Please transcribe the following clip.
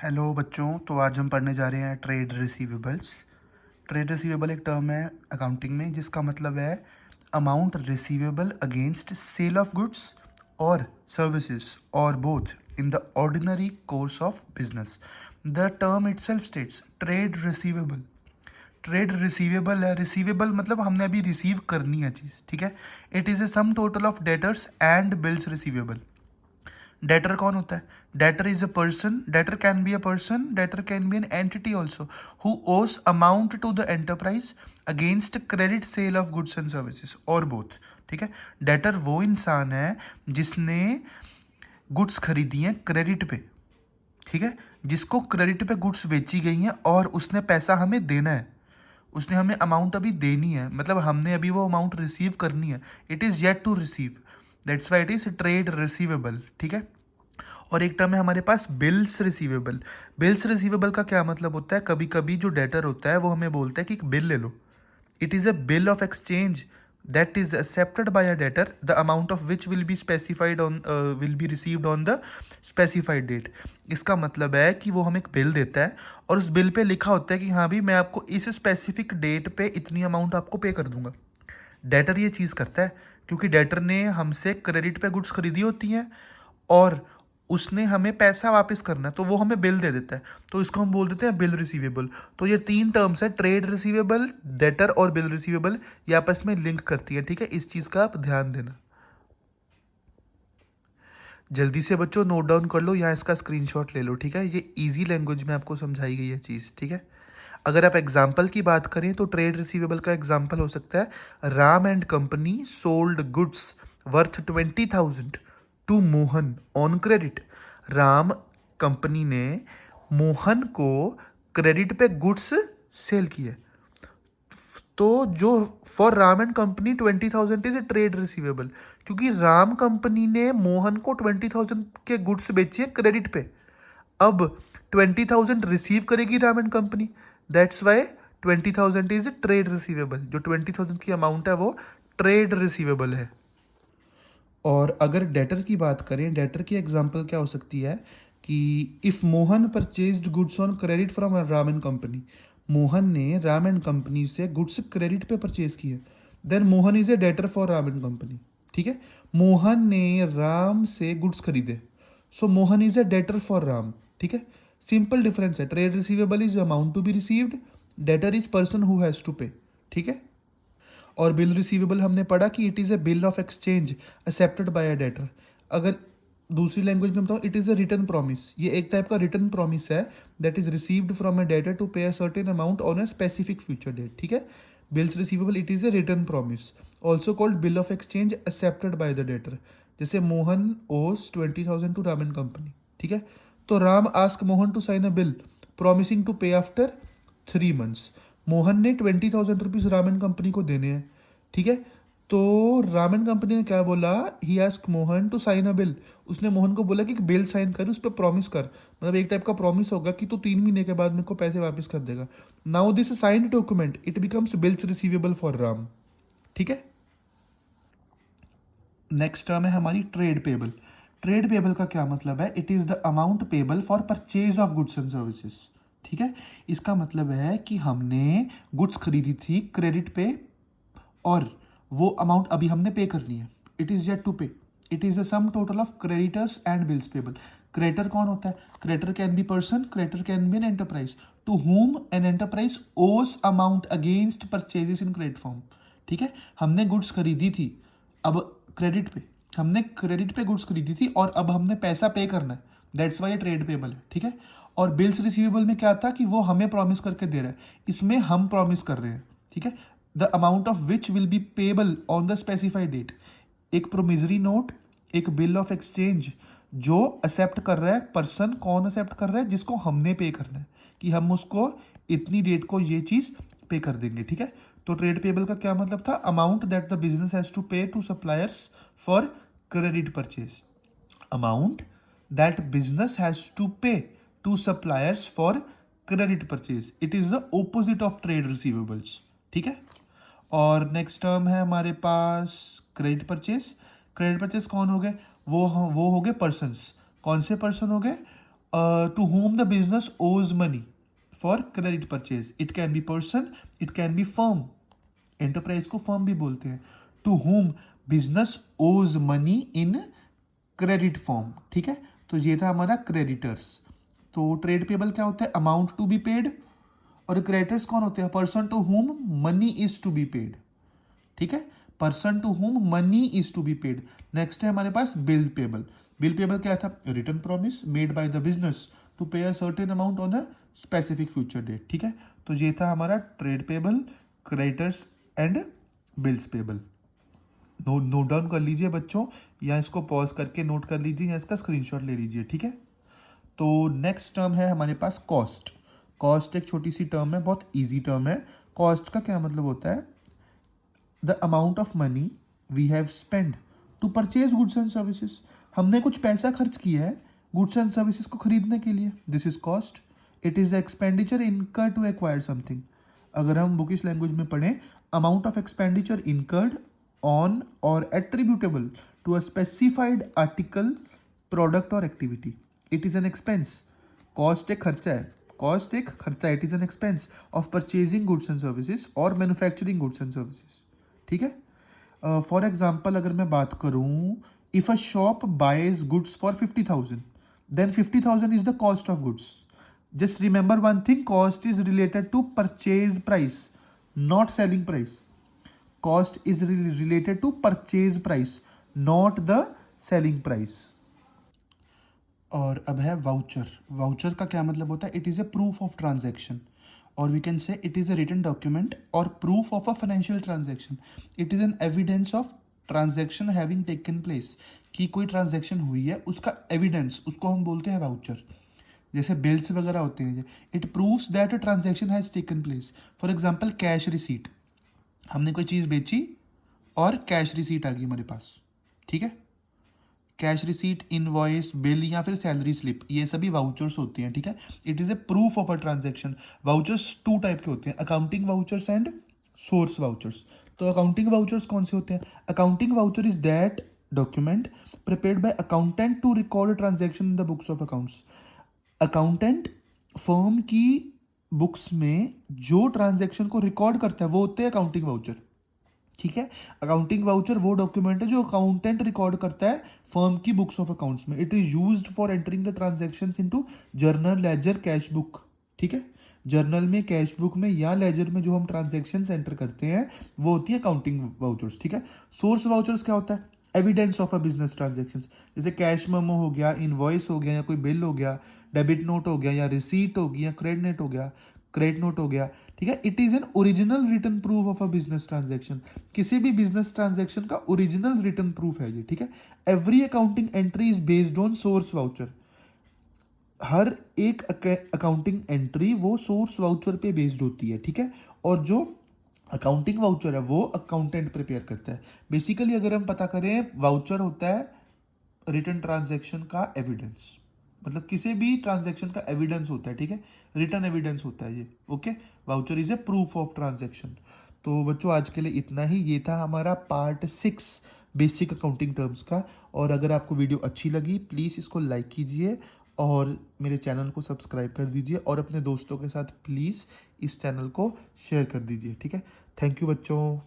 Hello बच्चों, तो आज हम पढ़ने जा रहे हैं ट्रेड रिसीवेबल्स। ट्रेड रिसीवेबल एक टर्म है अकाउंटिंग में जिसका मतलब है amount receivable against sale of goods और सर्विसेज और both in the ordinary course of business. The term itself states trade receivable. Trade receivable है, रिसीवेबल मतलब हमने अभी रिसीव करनी है चीज़, ठीक है। It is a sum total of debtors and bills receivable. Debtor कौन होता है? Debtor is a person, debtor can be a person, debtor can be an entity also who owes amount to the enterprise against credit sale of goods and services और both, ठीक है। Debtor वो इंसान है जिसने गुड्स खरीदी हैं credit पे, ठीक है, जिसको क्रेडिट पे गुड्स बेची गई हैं और उसने पैसा हमें देना है, उसने हमें अमाउंट अभी देनी है, मतलब हमने अभी वो अमाउंट रिसीव करनी है। It is yet to receive, that's why it is trade receivable, ठीक है। और एक टर्म है हमारे पास बिल्स रिसीवेबल। बिल्स रिसीवेबल का क्या मतलब होता है? कभी कभी जो डेटर होता है वो हमें बोलता है कि एक बिल ले लो। It is a bill of exchange that is accepted by a debtor, the amount of which will be specified on will be received on the specified date। इसका मतलब है कि वो हमें एक बिल देता है और उस बिल पे लिखा होता है कि हाँ भी मैं आपको इस स्पेसिफिक डेट पे इतनी अमाउंट आपको पे कर दूंगा। डेटर ये चीज़ करता है क्योंकि डेटर ने हमसे क्रेडिट पे गुड्स खरीदी होती हैं और उसने हमें पैसा वापस करना है, तो वो हमें बिल दे देता है, तो इसको हम बोल देते हैं बिल रिसीवेबल। तो ये तीन टर्म्स है, ट्रेड रिसीवेबल, डेटर और बिल रिसीवेबल, ये आपस में लिंक करती है, ठीक है। इस चीज़ का आप ध्यान देना। जल्दी से बच्चों नोट डाउन कर लो, यहाँ इसका स्क्रीनशॉट ले लो, ठीक है। ये इजी लैंग्वेज में आपको समझाई गई है चीज़, ठीक है। अगर आप एग्जाम्पल की बात करें तो ट्रेड रिसीवेबल का एग्जाम्पल हो सकता है Ram and company sold goods worth 20,000 to Mohan on credit. Ram company ने मोहन को क्रेडिट पे गुड्स सेल किए, तो जो for Ram and company 20,000 is a trade receivable, क्योंकि राम कंपनी ने मोहन को 20,000 के गुड्स बेचे क्रेडिट पे। अब 20,000 रिसीव करेगी Ram and company, that's why 20,000 is trade receivable. जो 20,000 की अमाउंट है वो ट्रेड रिसीवेबल है। और अगर डेटर की बात करें, डेटर की एग्जांपल क्या हो सकती है कि if Mohan purchased goods on credit from Ram and company, Mohan ने राम एंड कंपनी से गुड्स क्रेडिट पे परचेज किए, then Mohan is a debtor for Ram and company, ठीक है। मोहन ने राम से गुड्स खरीदे, so Mohan is a debtor for Ram, ठीक है। सिंपल डिफरेंस है, trade receivable is amount to be received, debtor is person who has to pay, ठीक है। और बिल रिसीवेबल हमने पढ़ा कि it is a bill of exchange accepted by a debtor. अगर दूसरी लैंग्वेज में बताऊँ, it is a written promise. ये एक टाइप का रिटर्न प्रॉमिस है that is received from a debtor to pay a certain amount on a specific future date, ठीक है। Bills receivable it is a written promise, also called bill of exchange accepted by the debtor. जैसे मोहन ओस 20,000 to Ram and company, ठीक है। तो Ram ask Mohan to sign a bill promising to pay after 3 months. Mohan ने 20,000 rupees Ram and company को देने हैं, ठीक है। तो राम एंड कंपनी ने क्या बोला, he ask Mohan to sign a bill. उसने मोहन को बोला कि एक बिल साइन कर, उस पर प्रॉमिस कर, मतलब एक टाइप का प्रॉमिस होगा कि तू 3 महीने के बाद मेरे को पैसे वापस कर देगा। Now this signed document it becomes bills receivable for Ram, ठीक है। नेक्स्ट टर्म है हमारी ट्रेड पेबल। ट्रेड पेबल का क्या मतलब है? It is the amount payable for purchase of goods and services, ठीक है। इसका मतलब है कि हमने गुड्स खरीदी थी क्रेडिट पे और वो अमाउंट अभी हमने पे करनी है। It is yet to pay. It is the sum total of creditors and bills payable. Creditor कौन होता है? Creditor can be person, creditor can be an enterprise to whom an enterprise owes amount against purchases in credit form, ठीक है। हमने goods खरीदी थी, अब credit पे, हमने क्रेडिट पे गुड्स खरीदी थी और अब हमने पैसा पे करना है, दैट्स वाई ट्रेड पेबल है, ठीक है। और बिल्स रिसीवेबल में क्या था कि वो हमें प्रॉमिस करके दे रहा है, इसमें हम प्रॉमिस कर रहे हैं, ठीक है। The amount of which will be payable on the specified date. एक प्रोमिजरी नोट, एक बिल ऑफ एक्सचेंज जो एक्सेप्ट कर रहा है पर्सन, कौन एक्सेप्ट कर रहा है? जिसको हमने पे करना है, कि हम उसको इतनी डेट को ये चीज़ पे कर देंगे, ठीक है। तो ट्रेड पेबल का क्या मतलब था? Amount that the business has to pay to suppliers for credit purchase. Amount that business has to pay to suppliers for credit purchase, it is the opposite of trade receivables, ठीक है। और next term है हमारे पास credit purchase. Credit purchase कौन हो गए? वो हो गए पर्सन्स। कौन से पर्सन हो गए? To whom the business owes money for credit purchase. It can be person, it can be firm. Enterprise को फर्म भी बोलते हैं. टू whom बिजनेस ओज मनी इन क्रेडिट फॉर्म. ठीक है, तो ये था हमारा क्रेडिटर्स. तो ट्रेड पेबल क्या होता है? Amount to be paid. और क्रेडिटर्स कौन होते हैं? Person to whom money is to be paid. ठीक है, person to whom money is to be paid. Next है हमारे पास बिल पेबल. बिल पेबल क्या था? Written promise made by the business to pay a certain amount on a specific future date. ठीक है, तो ये था हमारा trade payable, creditors and bills payable. Note down कर लीजिए बच्चों, या इसको पॉज करके नोट कर लीजिए, या इसका स्क्रीनशॉट ले लीजिए. ठीक है, तो नेक्स्ट टर्म है हमारे पास कॉस्ट. कॉस्ट एक छोटी सी टर्म है, बहुत इजी टर्म है. कॉस्ट का क्या मतलब होता है? The amount of money we have spend to purchase goods and services. हमने कुछ पैसा खर्च किया है गुड्स एंड सर्विसेज को खरीदने के लिए. This is cost. It is expenditure incur to acquire something. अगर हम बुकिश लैंग्वेज में पढ़ें, amount of expenditure incurred on or attributable to a specified article, product or activity. It is an expense. Cost एक खर्चा है. Cost एक खर्चा. It is an expense of purchasing goods and services or manufacturing goods and services. ठीक है, for example अगर मैं बात करूं, if a shop buys goods for 50,000, then 50,000 is the cost of goods. Just remember one thing, cost is related to purchase price, not selling price. Cost is related to purchase price, not the selling price. और अब है voucher. Voucher का क्या मतलब होता है? It is a proof of transaction, or we can say it is a written document or proof of a financial transaction. It is an evidence of transaction having taken place. कि कोई transaction हुई है, उसका evidence, उसको हम बोलते हैं voucher. जैसे बिल्स वगैरह होते हैं, it proves that a transaction has taken place. For example cash receipt. हमने कोई चीज़ बेची और कैश रिसीट आ गई हमारे पास. ठीक है, कैश रिसीट, इनवॉइस, बिल या फिर सैलरी स्लिप, ये सभी वाउचर्स होते हैं. ठीक है, it is a proof of a transaction. Vouchers two type के होते हैं, accounting vouchers and source vouchers. तो अकाउंटिंग वाउचर्स कौन से होते हैं? Accounting voucher is that document prepared by accountant to record transaction in the books of accounts. Accountant firm की books में जो ट्रांजैक्शन को रिकॉर्ड करता है वो होते हैं अकाउंटिंग वाउचर. ठीक है, अकाउंटिंग वाउचर वो डॉक्यूमेंट है जो अकाउंटेंट रिकॉर्ड करता है फर्म की बुक्स ऑफ अकाउंट्स में. It is used for entering the transactions into journal, ledger, cash book. ठीक है, जर्नल में, कैश बुक में या लेजर में जो हम ट्रांजैक्शंस एंटर करते हैं वो होती है अकाउंटिंग वाउचर्स. ठीक है, सोर्स वाउचर्स क्या होता है? Evidence of a business transactions. जैसे कैश मेमो हो गया, इनवॉइस हो गया, या कोई बिल हो गया, डेबिट नोट हो गया, या रिसीट हो गई, या क्रेडिट नोट हो गया. ठीक है, it is an original written proof of a business transaction. किसी भी बिजनेस ट्रांजैक्शन का ओरिजिनल रिटन प्रूफ है ये. ठीक है, every accounting entry is based on source voucher. हर एक अकाउंटिंग एंट्री वो सोर्स वाउचर पे बेस्ड होती है. ठीक है, और जो अकाउंटिंग वाउचर है वो अकाउंटेंट प्रिपेयर करता है. बेसिकली अगर हम पता करें, वाउचर होता है रिटर्न ट्रांजैक्शन का एविडेंस. मतलब किसी भी ट्रांजैक्शन का एविडेंस होता है. ठीक है, रिटर्न एविडेंस होता है ये. Okay, voucher is a proof of transaction. तो बच्चों आज के लिए इतना ही. ये था हमारा पार्ट 6 बेसिक अकाउंटिंग टर्म्स का. और अगर आपको वीडियो अच्छी लगी, प्लीज़ इसको लाइक कीजिए और मेरे चैनल को सब्सक्राइब कर दीजिए, और अपने दोस्तों के साथ प्लीज़ इस चैनल को शेयर कर दीजिए. ठीक है, थैंक यू बच्चों.